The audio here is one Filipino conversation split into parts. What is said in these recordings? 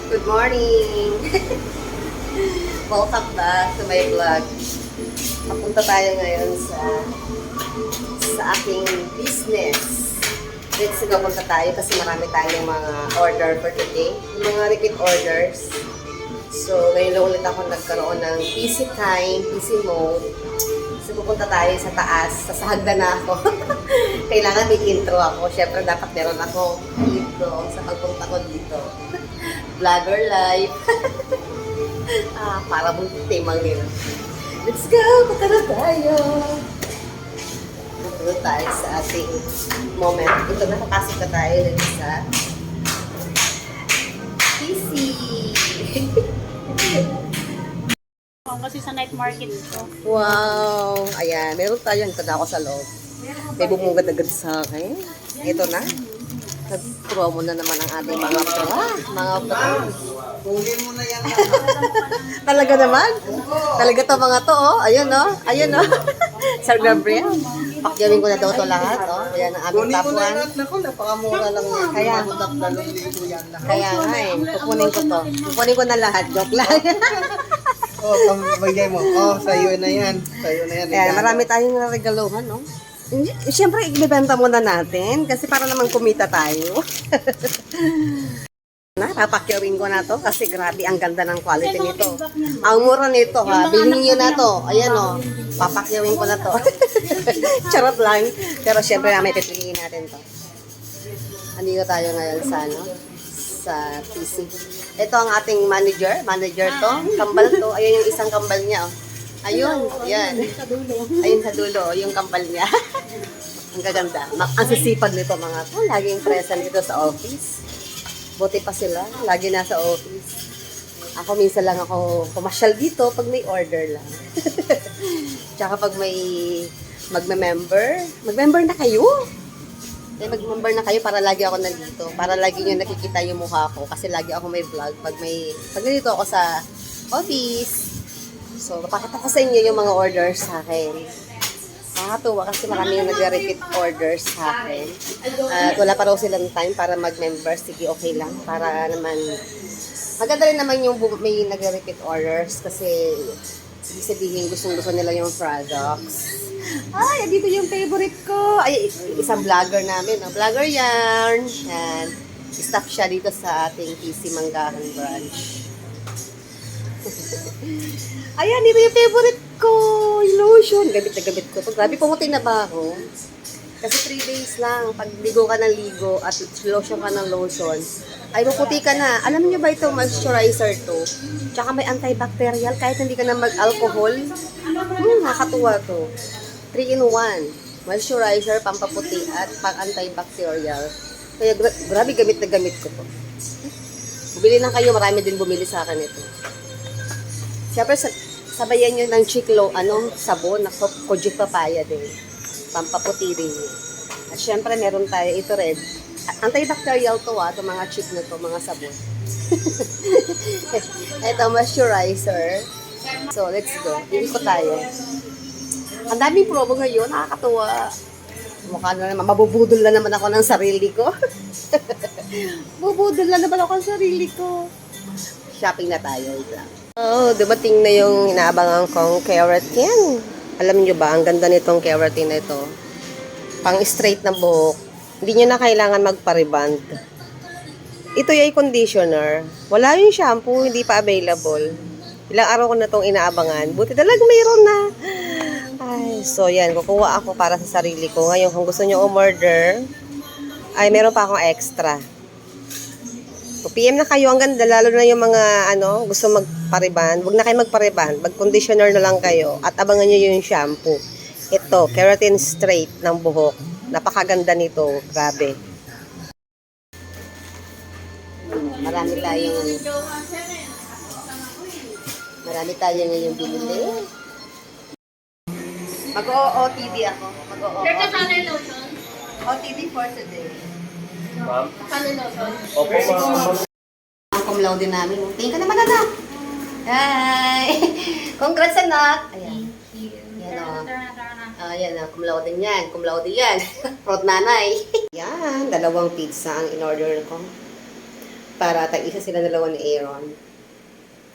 Good morning! Welcome back to my vlog. Papunta tayo ngayon sa aking business. Let's go, punta tayo kasi marami tayong mga order for today. Yung mga repeat orders. So, ngayon lang ulit ako nagkaroon ng PC time, PC mode. So, pupunta tayo sa taas. Sasahagdan na ako. Kailangan may intro ako. Siyempre, dapat meron ako intro sa pagpunta ko dito. Vlogger life. Para mong timang nila. Let's go! Punta na tayo! Punta tayo sa ating moment. Ito na, papasok na tayo dito sa PC. Kasi sa night market ito. Wow! Ayan, meron tayo. Ito na ako sa loob. May bumugad agad sa akin. Ito na. Nag-promo na naman ang ating mga pro. Kunin mo na yan. Talaga naman? Talaga to mga to, oh. Ayun, oh. Ayun, oh. Sir Gabriel. Pakyawin ko na daw to lahat, oh. Ayan ang aming Kunin top mo na 1. lahat. Naku, napakamura lang yan. Kaya, Magandang 2,000 yan lahat. kaya nga eh. Kukunin ko to. Kukunin ko na lahat. Joke lang. Oh, pamibigay mo. Oh, sa'yo na yan. Sa'yo na yan. Ayan, marami tayong regaluhan, no? Siyempre, ibibenta muna natin kasi para naman kumita tayo. Papakyawin ko na to kasi grabe ang ganda ng quality nito. Ang mura nito ha, bilhin nyo na to. Ayan o, papakyawin ko na to. Charot lang. Pero syempre may pipiliin natin to. Andito tayo ngayon sa ano? Sa PC. Ito ang ating manager. Manager to. Kambal to. Ayun yung isang kambal niya. Oh. Ayun. Yan. Ayun sa dulo. Yung kambal niya. Ang gaganda. Ang sisipag nito mga to. Laging present dito sa office. Buti pa sila. Lagi nasa office. Ako minsan lang ako pumasyal dito pag may order lang. Tsaka pag may magme-member. Mag-member na kayo? Mag-member na kayo para lagi ako nandito. Para lagi nyo nakikita yung mukha ko. Kasi lagi ako may vlog. Pag nandito ako sa office. So, papakita ko sa inyo yung mga orders sa akin. Nakakatuwa kasi marami yung nag-repeat orders sa akin. At wala pa raw silang time para mag-member. Sige, okay lang. Para naman, maganda rin naman yung may nag-repeat orders kasi ibig sabihin gustong-gusto nila yung products. Ay, dito yung favorite ko. Ay, isang vlogger namin. No? Vlogger yarn. Yan. Staff siya dito sa ating PC Manggahan branch. Ayan, dito yung favorite ko. Yung lotion. Gamit na gamit ko. Grabe, pumuti na ba ako? Kasi 3 days lang. Pag ligo ka ng ligo at lotion ka ng lotion, ay maputi ka na. Alam niyo ba ito, moisturizer to? Tsaka may antibacterial kahit hindi ka na mag-alcohol. Nakakatuwa to. 3-in-1. Moisturizer, pampaputi at pang-antibacterial. Kaya grabe gamit na gamit ko to. Bumili na kayo, marami din bumili sa akin ito. Siyempre, sabayan nyo ng chiklo, sabon, na kojic papaya din. Pampaputi din. At siyempre, meron tayo ito red. Antibacterial to ito mga chik na to, mga sabon. Ito, moisturizer. So, let's go. Hindi ko tayo. Ang daming promo ngayon, nakakatuwa. Mukha na naman, mabubudol na naman ako ng sarili ko. Bubudol na naman ako ng sarili ko. Shopping na tayo. Oh, dumating na yung inaabangan kong keratin. Alam niyo ba, ang ganda nitong keratin na ito. Pang straight na buhok. Hindi niyo na kailangan magpa-reband. Ito yung conditioner. Wala yung shampoo, hindi pa available. Ilang araw ko na itong inaabangan. Buti talagang mayroon na. Ay, so yan, kukuha ako para sa sarili ko. Ngayon, kung gusto nyo umorder, ay meron pa akong extra. So, PM na kayo, ang ganda, lalo na yung mga, gusto magpa-reband. Huwag na kayo magpa-reband, mag-conditioner na lang kayo. At abangan nyo yung shampoo. Ito, keratin straight ng buhok. Napakaganda nito, grabe. Marami tayo ngayong binili. Mag-OOTD ako. Sir, kasama yung lotion? OTD for today. Ma'am? Kasama yung lotion? Opo, ma'am. Ang cum laude namin. Tingin ka naman, anak. Hi! Congrats, anak. Ayan. Yan o. Ayan o. Cum laude yan. Cum laude yan. Proud nanay. Yan. 2 pizza ang in-order ko. para tag-isa sila dalawa ni Aaron.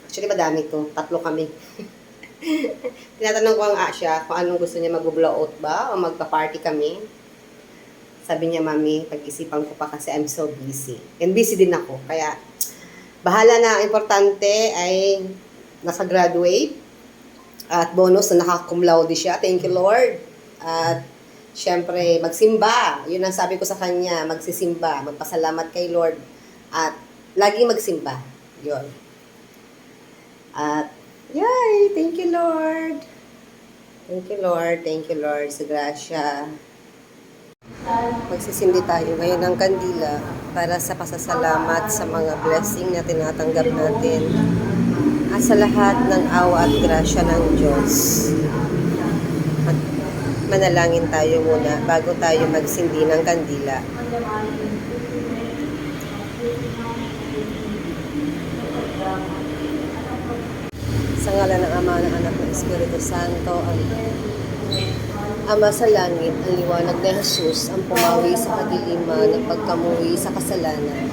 Actually, madami to. 3 kami. Tinatanong ko ang siya kung anong gusto niya, mag-blowout ba o magpa-party kami. Sabi niya, Mami, pag-isipan ko pa kasi I'm so busy. And busy din ako. Kaya, bahala na. Ang importante ay nakagraduate. At bonus na naka-cum laude siya. Thank you, Lord. At syempre, magsimba. Yun ang sabi ko sa kanya, magsisimba. Magpasalamat kay Lord. At lagi magsimba. Yun. At, yay! Thank you, Lord. Thank you, Lord. Thank you, Lord, sa grasya. Magsisindi tayo ngayon ng kandila para sa pasasalamat sa mga blessing na tinatanggap natin at sa lahat ng awa at grasya ng Diyos. At manalangin tayo muna bago tayo magsindi ng kandila. Sa ngalan ng Ama, ng Anak, ng Espiritu Santo, Amen. Ama sa langit, ang liwanag na Jesus ang pumawi sa kadiliman ng pagkamuhi sa kasalanan.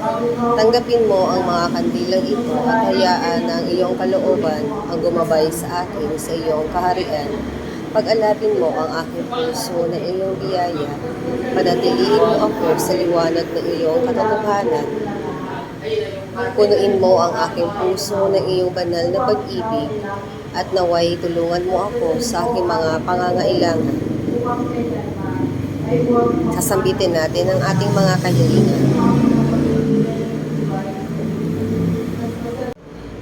Tanggapin mo ang mga kandilang ito at hayaan na ang iyong kalooban ang gumabay sa akin sa iyong kaharian. Pag-alapin mo ang aking puso na iyong biyaya, panatiliin mo ako sa liwanag ng iyong katotohanan. Punuin mo ang aking puso ng iyong banal na pag-ibig at naway tulungan mo ako sa aking mga pangangailangan. Sasambitin natin ang ating mga kahilingan.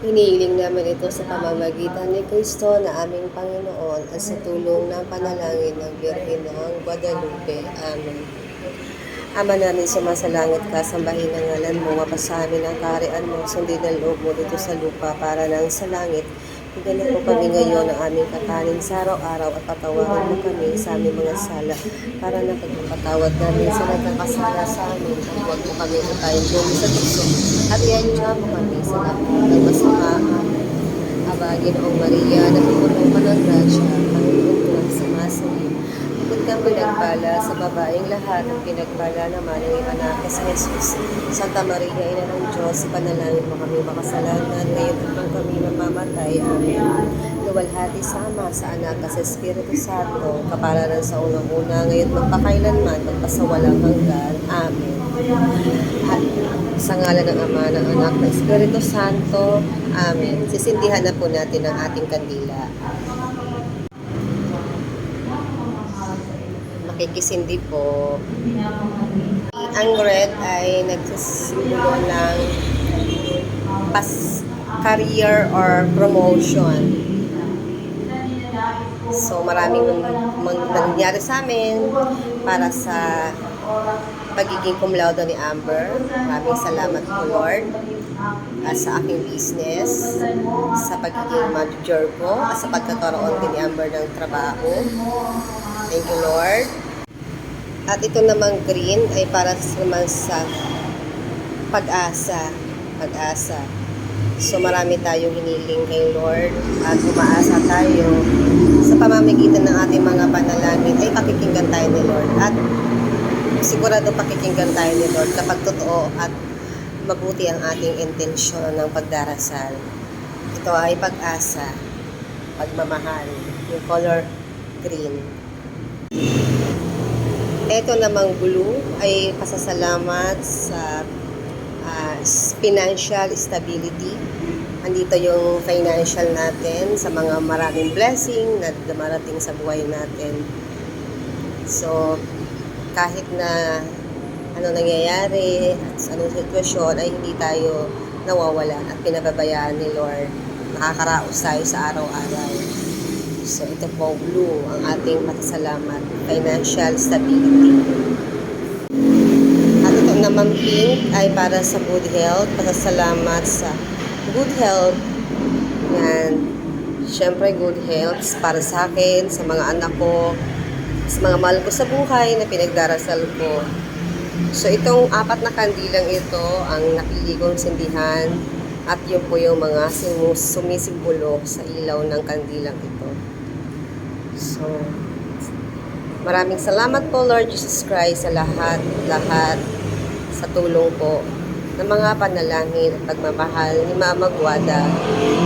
Hinihiling namin ito sa pamamagitan ni Kristo na aming Panginoon at sa tulong ng panalangin ng Birhen ng Guadalupe. Amen. Ama namin sumasalangit ka, sambahin ang ngalan mo, mapasamin ang kaharian mo, sundin ang loob mo dito sa lupa para nang sa langit. Bigyan mo kami ngayon ang aming kakanin sa araw-araw at patawaran mo kami sa aming mga sala para na pagpapatawad namin sa nagkakasala sa amin at huwag mo kami itayin doon sa tukso at iyandiyan mo kami sa lahat ng masama. Aba, Ginoong Maria, napupuno ka ng grasya, Panginoon ko ang sumasayo. Bukod kang pinagpala sa babaeng lahat, ang pinagpala naman ng iyong anak sa Jesus. Santa Maria, Ina ng Diyos, ipanalangin mo kami makasalanan, ngayon at kung kami mamamatay. Amen. Luwalhati sa Ama, sa Anak, sa Espiritu Santo, kapalaran sa unang-una, ngayon magpakailanman, magpasawalang hanggan. Amen. At sa ngalan ng Ama, ng Anak, ng Espiritu Santo. Amen. Sisindihan na po natin ang ating kandila. Makikisindi po. Ang red ay nagsisimbolo ng career or promotion. So maraming nangyari sa amin para sa pagiging cum laude ni Amber. Maraming salamat po, Lord, sa aking business, sa pagiging manager ko, sa pagkakaroon din ni Amber ng trabaho. Thank you, Lord. At ito namang green ay para naman sa pag-asa. Pag-asa. So marami tayong hiniling kay Lord at umaasa tayo sa pamamagitan ng ating mga panalangin ay pakikinggan tayo ni Lord. At sigurado pakikinggan tayo ni Lord kapag totoo at mabuti ang ating intensyon ng pagdarasal. Ito ay pag-asa, pagmamahal, yung color green. Ito namang blue ay pasasalamat sa financial stability. Andito yung financial natin sa mga maraming blessing na dumarating sa buhay natin. So, kahit na ano nangyayari at sa anong sitwasyon ay hindi tayo nawawalan at pinababayaan ni Lord. Nakakaraos tayo sa araw-araw. So, ito po, blue, ang ating pasasalamat, financial stability. At ito naman pink ay para sa good health, pasasalamat sa good health. Yan. Siyempre, good health para sa akin, sa mga anak ko, sa mga mahal ko sa buhay na pinagdarasal ko. So, itong 4 na kandilang ito, ang napili kong sindihan, at yun po yung mga sumisimbolo sa ilaw ng kandilang ito. So, maraming salamat po, Lord Jesus Christ, sa lahat sa tulong po ng mga panalangin at pagmamahal ni Mama Guada,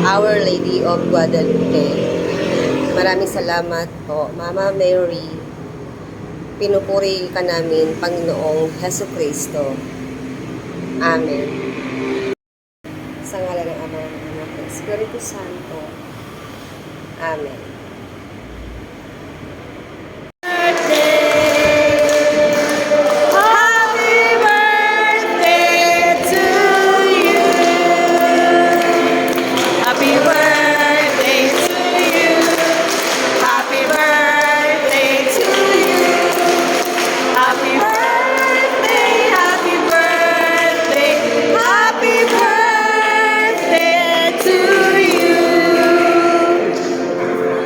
Our Lady of Guadalupe. Maraming salamat po, Mama Mary. Pinupuri ka namin, Panginoong Heso Kristo. Amen. Sa ngalan ng Ama, ng Anak, ng Espiritu Santo. Amen.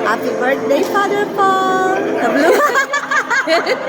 Happy birthday, Father Paul! The blue.